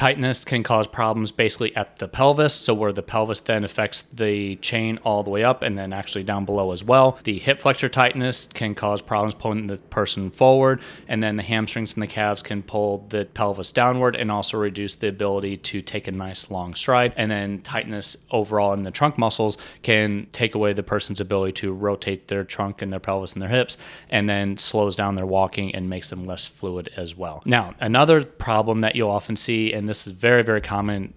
tightness can cause problems basically at the pelvis, so where the pelvis then affects the chain all the way up and then actually down below as well. The hip flexor tightness can cause problems pulling the person forward, and then the hamstrings and the calves can pull the pelvis downward and also reduce the ability to take a nice long stride. And then tightness overall in the trunk muscles can take away the person's ability to rotate their trunk and their pelvis and their hips, and then slows down their walking and makes them less fluid as well. Now, another problem that you'll often see, and this is very, very common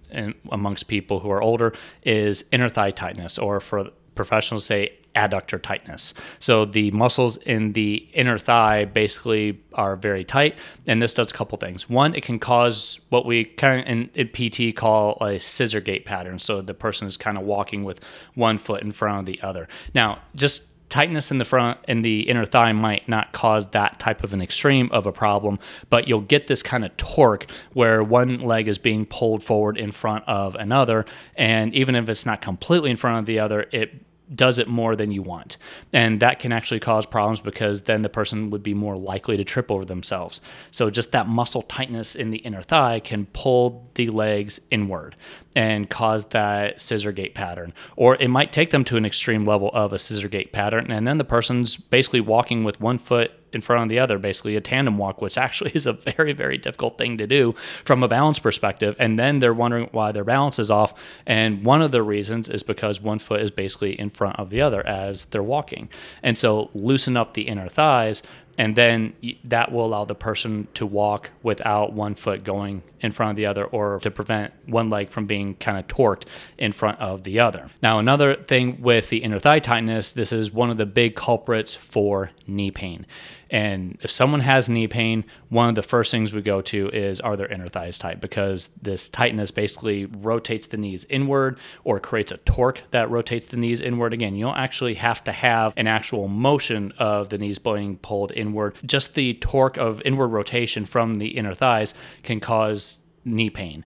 amongst people who are older, is inner thigh tightness, or for professionals say adductor tightness. So the muscles in the inner thigh basically are very tight, and this does a couple things. One, it can cause what we kind of in PT call a scissor gait pattern. So the person is kind of walking with one foot in front of the other. Now, just tightness in the front and the inner thigh might not cause that type of an extreme of a problem, but you'll get this kind of torque where one leg is being pulled forward in front of another, and even if it's not completely in front of the other, it does it more than you want. And that can actually cause problems because then the person would be more likely to trip over themselves. So just that muscle tightness in the inner thigh can pull the legs inward and cause that scissor gait pattern. Or it might take them to an extreme level of a scissor gait pattern, and then the person's basically walking with one foot in front of the other, basically a tandem walk, which actually is a very, very difficult thing to do from a balance perspective. And then they're wondering why their balance is off. And one of the reasons is because one foot is basically in front of the other as they're walking. And so loosen up the inner thighs, and then that will allow the person to walk without one foot going in front of the other, or to prevent one leg from being kind of torqued in front of the other. Now, another thing with the inner thigh tightness, this is one of the big culprits for knee pain. And if someone has knee pain, one of the first things we go to is, are their inner thighs tight? Because this tightness basically rotates the knees inward, or creates a torque that rotates the knees inward. Again, you don't actually have to have an actual motion of the knees being pulled inward. Just the torque of inward rotation from the inner thighs can cause knee pain.